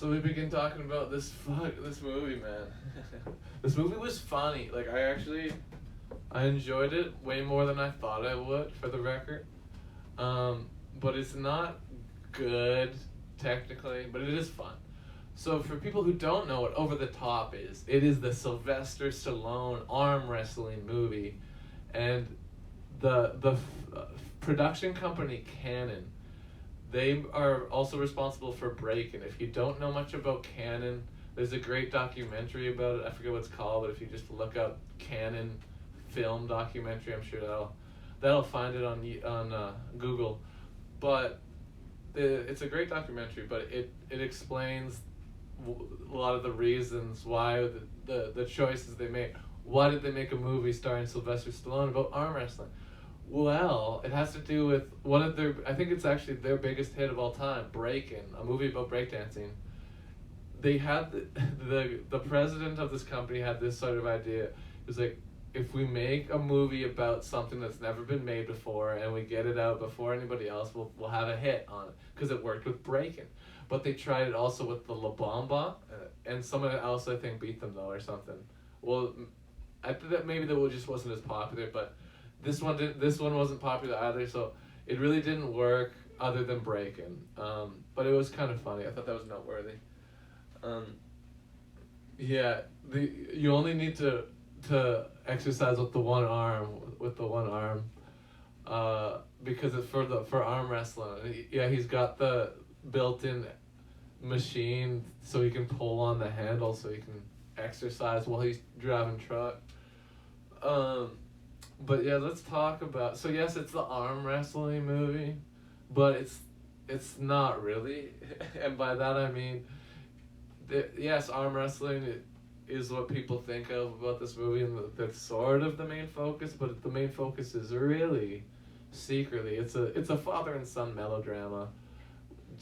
So we begin talking about this movie, man. This movie was funny. Like I enjoyed it way more than I thought I would, for the record. But it's not good technically, but it is fun. So for people who don't know what Over the Top is, it is the Sylvester Stallone arm wrestling movie, and the production company Canon, they are also responsible for Breakin'. If you don't know much about Canon, there's a great documentary about it. I forget what it's called, but if you just look up Canon film documentary, I'm sure that'll find it on Google. But it's a great documentary, but it explains a lot of the reasons why the choices they made. Why did they make a movie starring Sylvester Stallone about arm wrestling? Well, it has to do with one of their, I think it's actually their biggest hit of all time, Breakin', a movie about breakdancing. They had the president of this company had this sort of idea. It was like, if we make a movie about something that's never been made before and we get it out before anybody else, we'll have a hit on it, because it worked with Breakin'. But they tried it also with the La Bamba, and someone else I think beat them though or something. Well, I think that maybe that just wasn't as popular, but this one wasn't popular either, so it really didn't work other than Breakin'. But it was kind of funny. I thought that was noteworthy. Yeah, you only need to exercise with the one arm, because it's for arm wrestling. Yeah, he's got the built-in machine so he can pull on the handle so he can exercise while he's driving truck. But yeah, let's talk about. So yes, it's the arm wrestling movie, but it's not really, and by that I mean, yes, arm wrestling is what people think of about this movie, and that's sort of the main focus. But the main focus is really, secretly, it's a father and son melodrama,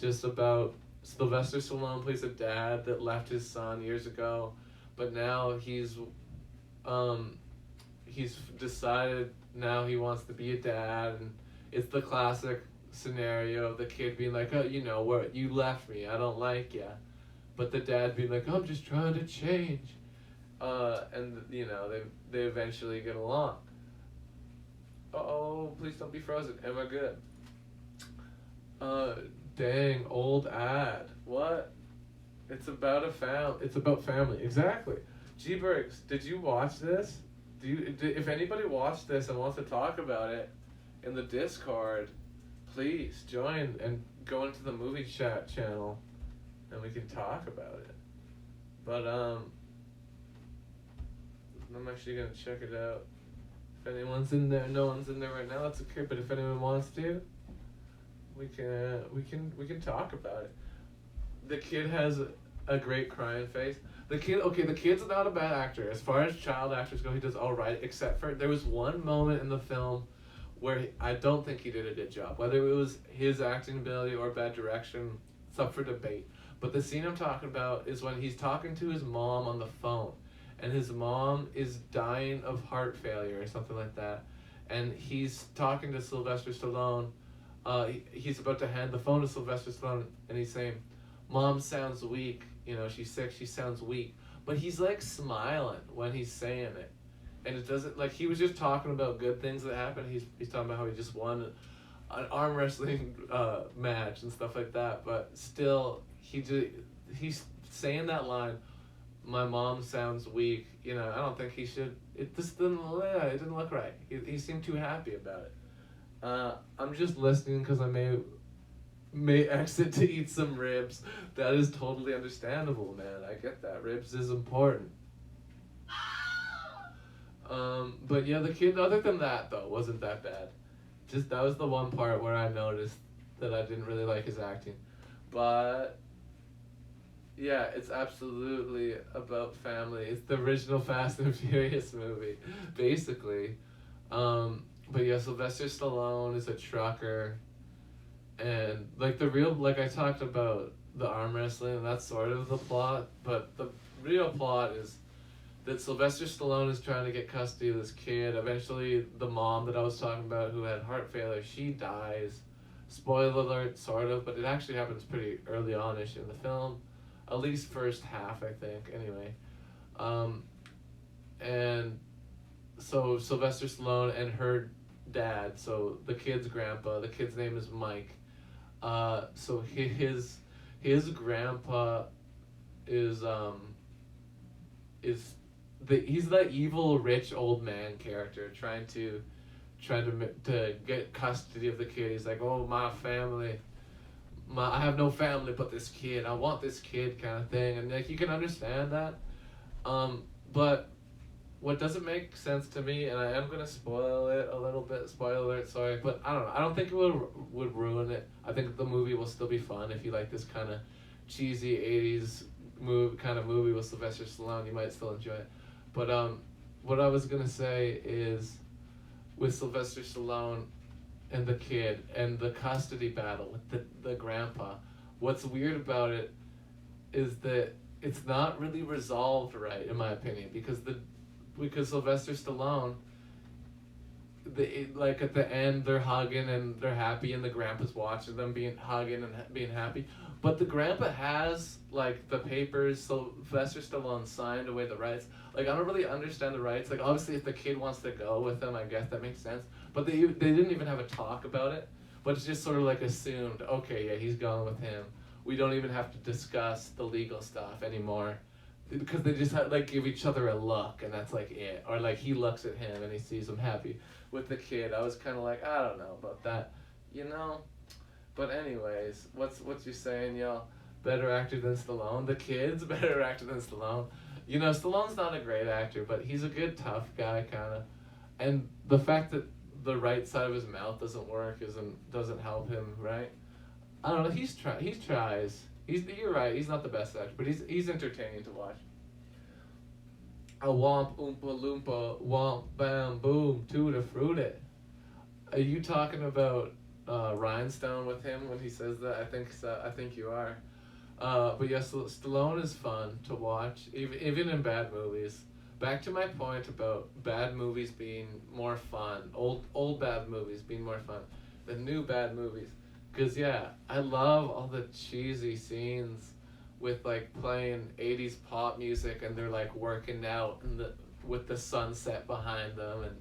just about Sylvester Stallone plays a dad that left his son years ago, but now he's decided now he wants to be a dad, and it's the classic scenario of the kid being like, oh, you know what, you left me, I don't like ya, but the dad being like, I'm just trying to change, and you know they eventually get along. Oh, please don't be frozen. Am I good? Dang, old ad. What? It's about family. Exactly. G Bergs, did you watch this? If anybody watched this and wants to talk about it in the Discord, please join and go into the movie chat channel and we can talk about it. But I'm actually gonna check it out. If anyone's in there, no one's in there right now, that's okay, but if anyone wants to, we can talk about it. The kid has a great crying face. The kid's not a bad actor. As far as child actors go, he does all right, except for there was one moment in the film where I don't think he did a good job. Whether it was his acting ability or bad direction, it's up for debate. But the scene I'm talking about is when he's talking to his mom on the phone, and his mom is dying of heart failure or something like that, and he's talking to Sylvester Stallone. He's about to hand the phone to Sylvester Stallone, and he's saying, Mom sounds weak, you know, she's sick, she sounds weak. But he's like smiling when he's saying it. And it doesn't, like, he was just talking about good things that happened. He's talking about how he just won an arm wrestling match and stuff like that. But still, he's saying that line, my mom sounds weak, you know, I don't think he should, it didn't look right. He seemed too happy about it. I'm just listening because I may exit to eat some ribs. That is totally understandable, man. I get that. Ribs is important. But yeah, the kid, other than that though, wasn't that bad. Just that was the one part where I noticed that I didn't really like his acting. But yeah, it's absolutely about family. It's the original Fast and Furious movie, basically. But yeah, Sylvester Stallone is a trucker, and like I talked about the arm wrestling, and that's sort of the plot, but the real plot is that Sylvester Stallone is trying to get custody of this kid. Eventually, the mom that I was talking about who had heart failure, she dies. Spoiler alert, sort of, but it actually happens pretty early on-ish in the film. at least first half, I think. Anyway, um, and so Sylvester Stallone and her dad, so the kid's grandpa, the kid's name is Mike. So his grandpa is is he's the evil rich old man character trying to get custody of the kid. He's like, oh, my family, I have no family but this kid. I want this kid, kind of thing, and like you can understand that. But what doesn't make sense to me, and I am gonna spoil it a little bit. Spoiler alert, sorry, but I don't know. I don't think it would ruin it. I think the movie will still be fun if you like this kind of cheesy '80s movie with Sylvester Stallone. You might still enjoy it. But what I was gonna say is, with Sylvester Stallone and the kid and the custody battle with the grandpa, what's weird about it is that it's not really resolved right, in my opinion, because Sylvester Stallone, like at the end they're hugging and they're happy and the grandpa's watching them hugging and being happy, but the grandpa has like the papers Sylvester Stallone signed away the rights. Like I don't really understand the rights. Like obviously if the kid wants to go with them, I guess that makes sense. But they didn't even have a talk about it. But it's just sort of like assumed. Okay, yeah, he's going with him. We don't even have to discuss the legal stuff anymore, because they just like give each other a look and that's like it. Or like he looks at him and he sees him happy with the kid. I was kind of like, I don't know about that, you know. But anyways, what's you saying, y'all? Better actor than Stallone? The kid's better actor than Stallone. You know, Stallone's not a great actor, but he's a good tough guy, kind of. And the fact that the right side of his mouth doesn't work doesn't help him, right? I don't know. He tries. You're right. He's not the best actor, but he's entertaining to watch. A womp oompa loompa womp bam boom tutti frutti. Are you talking about Rhinestone with him when he says that? I think so. I think you are. But yes, Stallone is fun to watch, even in bad movies. Back to my point about bad movies being more fun, old bad movies being more fun than new bad movies. Cause yeah, I love all the cheesy scenes with like playing '80s pop music and they're like working out with the sunset behind them and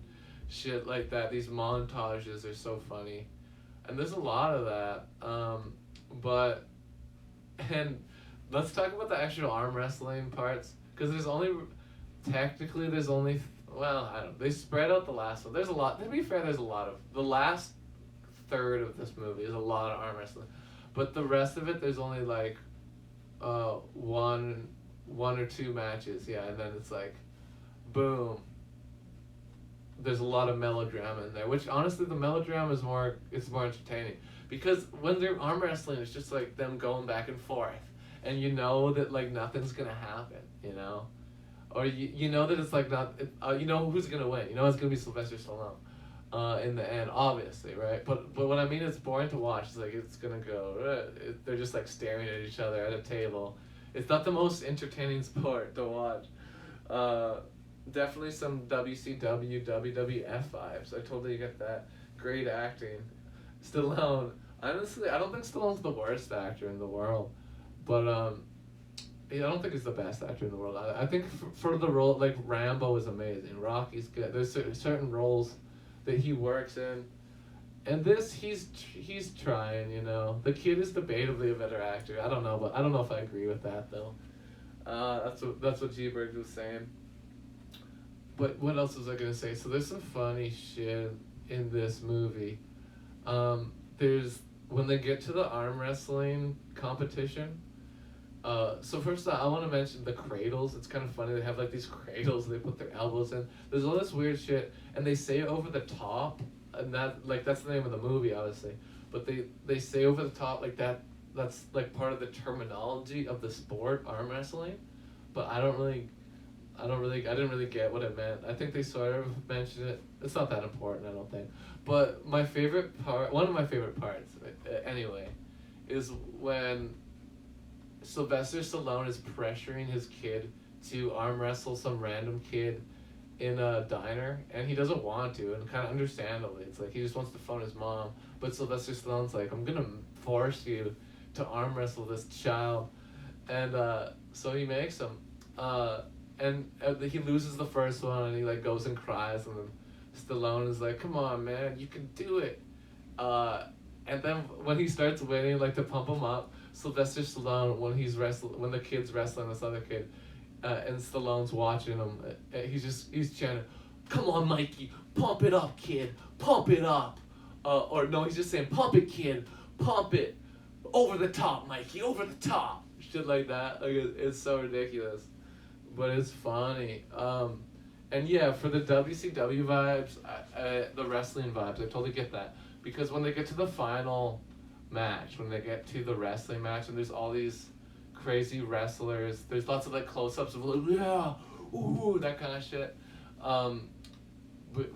shit like that. These montages are so funny, and there's a lot of that. And let's talk about the actual arm wrestling parts, because there's only well, I don't. They spread out the last one. There's a lot. To be fair, there's a lot of the last third of this movie is a lot of arm wrestling, but the rest of it there's only like one or two matches, yeah, and then it's like boom. There's a lot of melodrama in there, which honestly the melodrama is more entertaining, because when they're arm wrestling it's just like them going back and forth and you know that like nothing's gonna happen, you know, or you know that it's like not you know who's gonna win, you know it's gonna be Sylvester Stallone in the end, obviously, right? But what I mean, it's boring to watch. It's like it's gonna go. They're just like staring at each other at a table. It's not the most entertaining sport to watch. Definitely some WCW, WWF vibes. I totally get that. Great acting. Stallone. Honestly, I don't think Stallone's the worst actor in the world, but I don't think he's the best actor in the world. I think for the role, like Rambo is amazing. Rocky's good. There's certain roles that he works in, and this he's trying, you know. The kid is debatably a better actor. I don't know if I agree with that though. That's what G-Bird was saying. But what else was I gonna say? So there's some funny shit in this movie. There's when they get to the arm wrestling competition. So first I want to mention the cradles. It's kind of funny. They have like these cradles they put their elbows in. There's all this weird shit, and they say over the top, and that's the name of the movie, obviously. But they say over the top like that. That's like part of the terminology of the sport, arm wrestling. But I didn't really get what it meant. I think they sort of mentioned it. It's not that important, I don't think. But one of my favorite parts, anyway, is when Sylvester Stallone is pressuring his kid to arm wrestle some random kid in a diner, and he doesn't want to, and kind of understandably. It's like he just wants to phone his mom, but Sylvester Stallone's like, I'm gonna force you to arm wrestle this child. and so he makes them, and he loses the first one, and he like goes and cries, and then Stallone is like, "Come on, man, you can do it." Uh, and then when he starts winning, like to pump him up, Sylvester Stallone, when the kid's wrestling this other kid, and Stallone's watching him, he's chanting, "Come on, Mikey, pump it up, kid, pump it up," or no, he's just saying, "Pump it, kid, pump it, over the top, Mikey, over the top," shit like that. Like it's so ridiculous, but it's funny. And yeah, for the WCW vibes, the wrestling vibes, I totally get that. Because when they get to the final match, when they get to the wrestling match, and there's all these crazy wrestlers, there's lots of like close-ups of like, yeah, ooh, that kind of shit.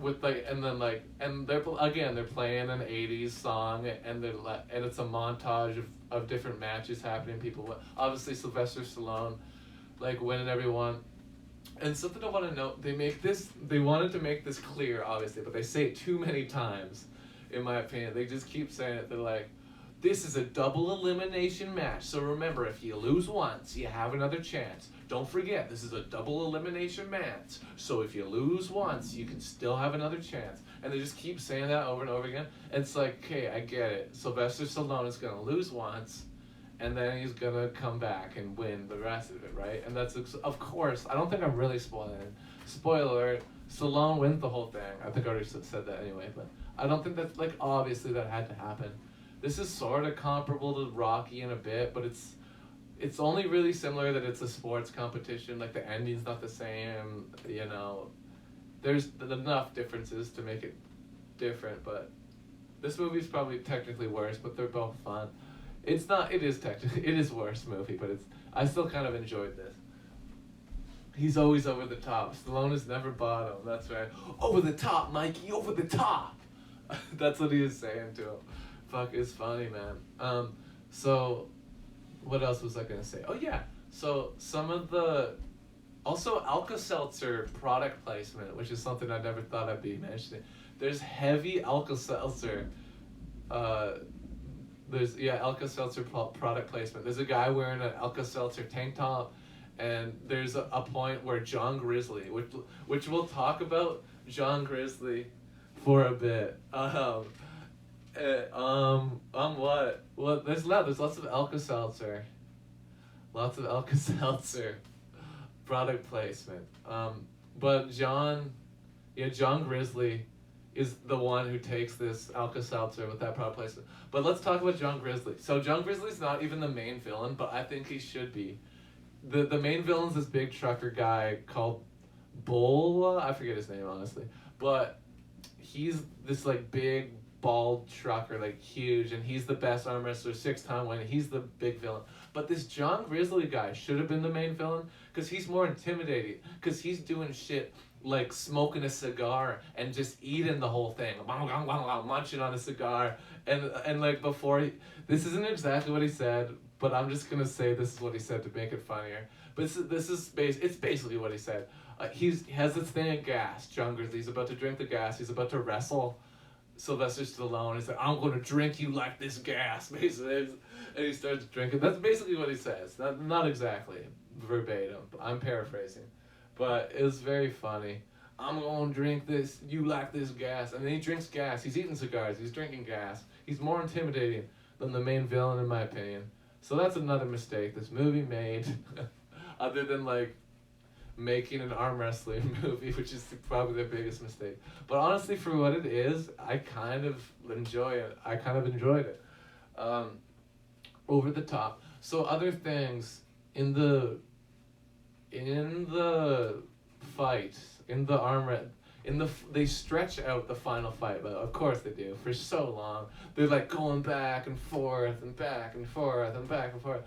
With like, and then like, and they're playing an '80s song, and and it's a montage of different matches happening. People, obviously Sylvester Stallone, like winning everyone. And something I want to note, they wanted to make this clear, obviously, but they say it too many times, in my opinion. They just keep saying it. They're like, this is a double elimination match. So remember, if you lose once, you have another chance. Don't forget, this is a double elimination match. So if you lose once, you can still have another chance. And they just keep saying that over and over again. And it's like, okay, I get it. Sylvester Stallone is going to lose once, and then he's going to come back and win the rest of it, right? And that's, of course, I don't think I'm really spoiling it. Spoiler alert, Stallone wins the whole thing. I think I already said that anyway, but I don't think that's, like, obviously that had to happen. This is sort of comparable to Rocky in a bit, but it's only really similar that it's a sports competition. Like, the ending's not the same, you know. There's enough differences to make it different, but this movie's probably technically worse, but they're both fun. It is worse movie, but I still kind of enjoyed this. He's always over the top. Stallone is never bottom, that's right. Over the top, Mikey, over the top! That's what he was saying to him. Fuck, it's funny, man. So, what else was I gonna say? Oh yeah, so some of the, also Alka-Seltzer product placement, which is something I never thought I'd be mentioning. There's heavy Alka-Seltzer, Alka-Seltzer product placement. There's a guy wearing an Alka-Seltzer tank top, and there's a point where John Grizzly, which we'll talk about John Grizzly for a bit. What? Well, there's lots of Alka-Seltzer. Lots of Alka-Seltzer product placement. But John Grizzly is the one who takes this Alka-Seltzer with that product placement. But let's talk about John Grizzly. So John Grizzly's not even the main villain, but I think he should be. The main villain's this big trucker guy called Bull. I forget his name, honestly. But he's this like big bald trucker, like huge, and he's the best arm wrestler, 6-time winner. He's the big villain. But this John Grizzly guy should have been the main villain, because he's more intimidating, because he's doing shit like smoking a cigar and just eating the whole thing, munching on a cigar, and like before, this isn't exactly what he said, but I'm just gonna say this is what he said to make it funnier. But it's basically what he said. He has this thing of gas. John Grizzly, he's about to drink the gas. He's about to wrestle Sylvester Stallone. He's like, I'm going to drink you like this gas, basically. And he starts drinking. That's basically what he says. Not exactly verbatim. I'm paraphrasing. But it was very funny. I'm going to drink this, you like this gas. And then he drinks gas. He's eating cigars. He's drinking gas. He's more intimidating than the main villain, in my opinion. So that's another mistake this movie made. Other than, like, making an arm wrestling movie, which is probably their biggest mistake. But honestly, for what it is, I kind of enjoy it. I kind of enjoyed it. Over the top. So other things in the fight, they stretch out the final fight, but of course they do, for so long. They're like going back and forth and back and forth and back and forth.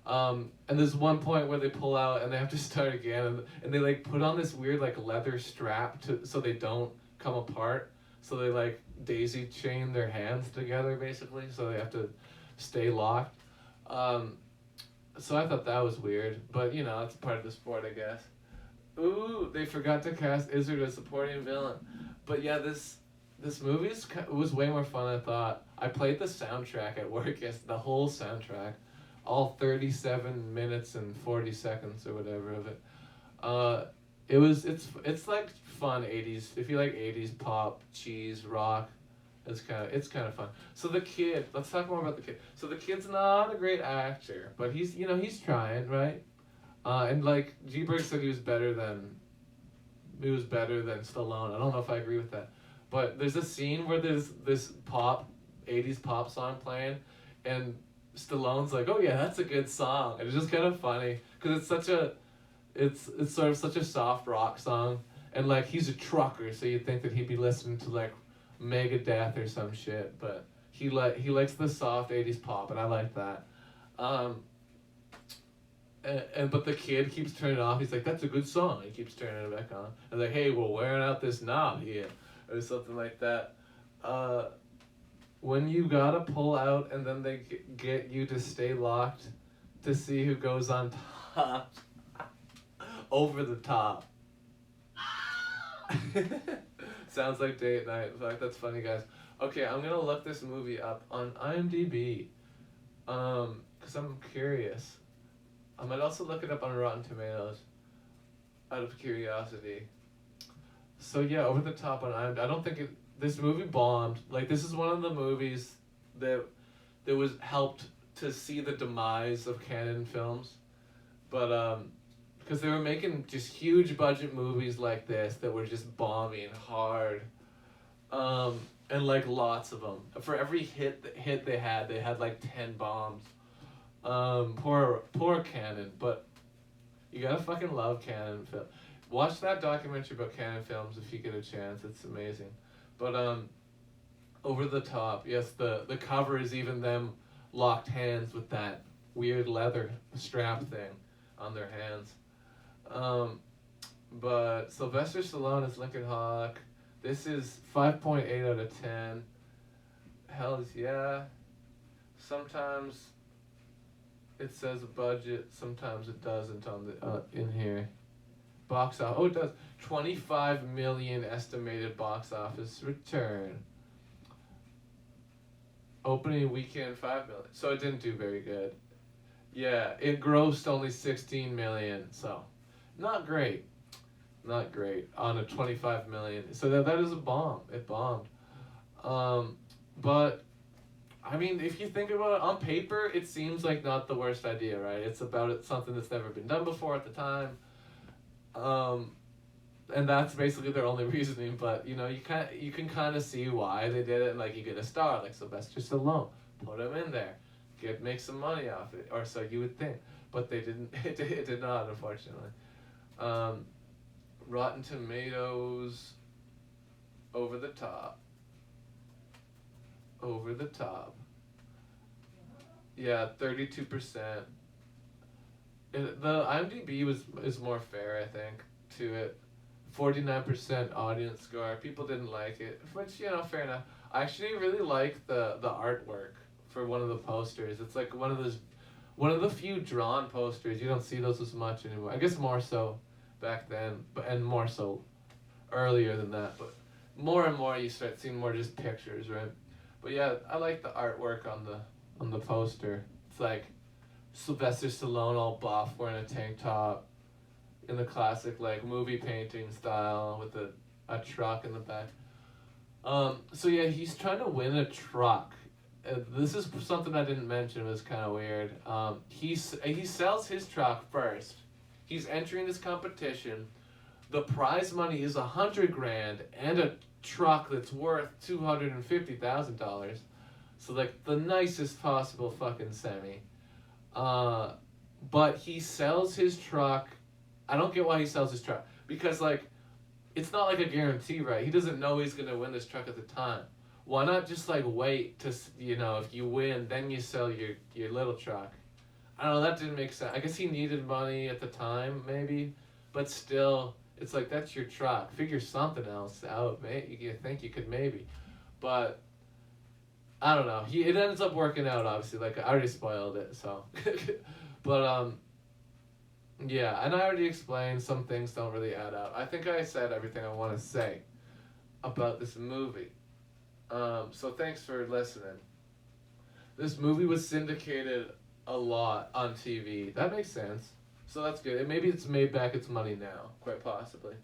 And there's one point where they pull out and they have to start again, and they like put on this weird like leather strap so they don't come apart. So they like daisy chain their hands together basically, so they have to stay locked. So I thought that was weird, but you know, it's part of the sport, I guess. Ooh, they forgot to cast Izzard as supporting villain. But yeah, this movie was way more fun than I thought. I played the soundtrack at work, the whole soundtrack all 37 minutes and 40 seconds or whatever of it. Uh, it's like fun 80s. If you like 80s pop, cheese, rock, it's kind of fun. So the kid, let's talk more about the kid. So the kid's not a great actor, but he's trying, right? And like G Berg said he was better than Stallone. I don't know if I agree with that. But there's a scene where there's this 80s pop song playing, and Stallone's like, "Oh yeah, that's a good song," and it's just kind of funny because it's sort of such a soft rock song, and like he's a trucker, so you'd think that he'd be listening to like Megadeth or some shit, but he likes the soft 80s pop, and I like that. Um, and but the kid keeps turning it off. He's like, "That's a good song." He keeps turning it back on. And like, "Hey, we're wearing out this knob here," or something like that. Uh, when you gotta pull out, and then they get you to stay locked, to see who goes on top, over the top. Sounds like date night. In fact, that's funny, guys. Okay, I'm gonna look this movie up on IMDb, cause I'm curious. I might also look it up on Rotten Tomatoes, out of curiosity. So yeah, Over the Top on IMDb. I don't think this movie bombed. Like this is one of the movies that was helped to see the demise of canon films, but because they were making just huge budget movies like this that were just bombing hard, and like lots of them. For every hit they had like 10 bombs. Poor Canon, but you gotta fucking love Canon film. Watch that documentary about Canon films if you get a chance. It's amazing. But Over the Top. Yes, the cover is even them locked hands with that weird leather strap thing on their hands. Um, but Sylvester Stallone is Lincoln Hawk. This is 5.8 out of 10. Hells yeah. Sometimes it says budget, sometimes it doesn't on the in here. Box office. Oh, it does. 25 million estimated box office return. Opening weekend 5 million. So it didn't do very good. Yeah, it grossed only 16 million. So not great. Not great on a 25 million. So that is a bomb. It bombed. But I mean, if you think about it on paper, it seems like not the worst idea, right? It's about something that's never been done before at the time. And that's basically their only reasoning, but you know, you can kind of see why they did it, and like you get a star like Sylvester Stallone, put him in there, make some money off it, or so you would think, but they didn't. It did not, unfortunately. Rotten Tomatoes, Over the Top. Over the Top. Yeah, 32%. The IMDb is more fair, I think, to it. 49% audience score. People didn't like it, which, you know, fair enough. I actually really like the artwork for one of the posters. It's like one of the few drawn posters. You don't see those as much anymore. I guess more so back then, and more so earlier than that. But more and more you start seeing more just pictures, right? But yeah, I like the artwork on the poster. It's like Sylvester Stallone all buff wearing a tank top in the classic like movie painting style with a truck in the back. So yeah, he's trying to win a truck. This is something I didn't mention. It was kind of weird. He sells his truck first. He's entering this competition. The prize money is $100,000 and a truck that's worth $250,000. So like the nicest possible fucking semi. But he sells his truck. I don't get why he sells his truck, because like it's not like a guarantee, right? He doesn't know he's gonna win this truck at the time. Why not just like wait to, you know, if you win, then you sell your little truck? I don't know, that didn't make sense. I guess he needed money at the time, maybe, but still, it's like that's your truck. Figure something else out, mate. You think you could maybe, but I don't know. It ends up working out, obviously. Like I already spoiled it, so, but yeah, and I already explained some things don't really add up. I think I said everything I want to say about this movie. So thanks for listening. This movie was syndicated a lot on TV. That makes sense. So that's good. And maybe it's made back its money now, quite possibly.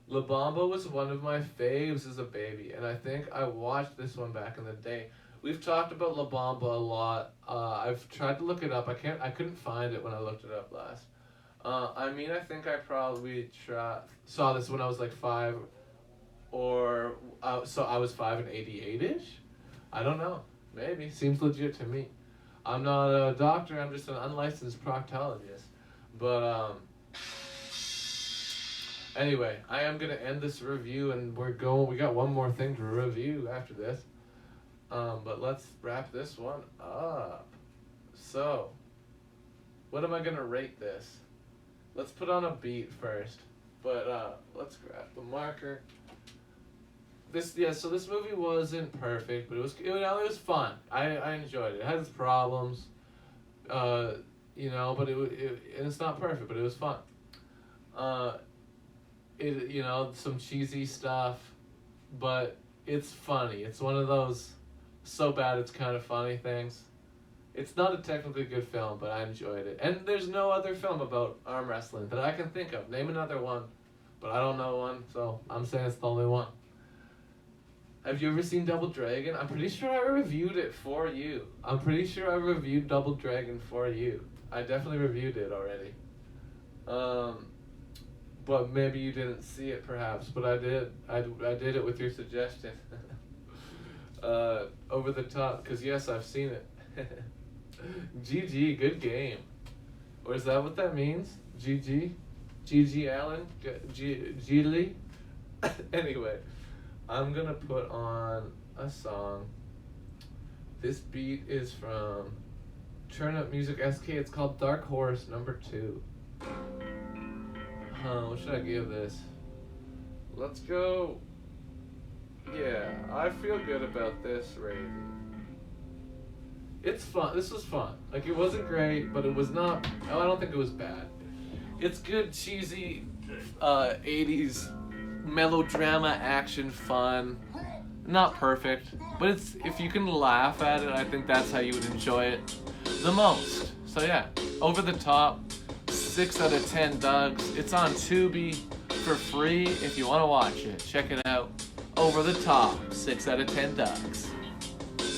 La Bamba was one of my faves as a baby, and I think I watched this one back in the day. We've talked about La Bamba a lot. I've tried to look it up. I couldn't find it when I looked it up last. I mean, I think I probably saw this when I was like 5, or so I was 5 in 88-ish? I don't know. Maybe. Seems legit to me. I'm not a doctor, I'm just an unlicensed proctologist. But, anyway, I am going to end this review, and we got one more thing to review after this. But let's wrap this one up. So, what am I going to rate this? Let's put on a beat first. But, let's grab the marker. So this movie wasn't perfect, but it was fun. I enjoyed it. It had its problems, but and it's not perfect, but it was fun. Some cheesy stuff, but it's funny. It's one of those so bad it's kind of funny things. It's not a technically good film, but I enjoyed it. And there's no other film about arm wrestling that I can think of. Name another one, but I don't know one, so I'm saying it's the only one. Have you ever seen Double Dragon? I'm pretty sure I reviewed it for you. I'm pretty sure I reviewed Double Dragon for you. I definitely reviewed it already. But maybe you didn't see it, perhaps. But I did. I did it with your suggestion. Over the top, because yes, I've seen it. GG, good game. Or is that what that means? GG? GG Allen? G Lee? Anyway. I'm gonna put on a song. This beat is from Turn Up Music SK. It's called Dark Horse number 2. What should I give this? Let's go. Yeah, I feel good about this rating. It's fun. This was fun. Like, it wasn't great, but it was not. I don't think it was bad. It's good, cheesy 80s melodrama, action, fun. Not perfect, but if you can laugh at it, I think that's how you would enjoy it the most. So yeah, Over the Top, 6 out of 10 Dougs. It's on Tubi for free if you want to watch it. Check it out. Over the Top, 6 out of 10 Dougs.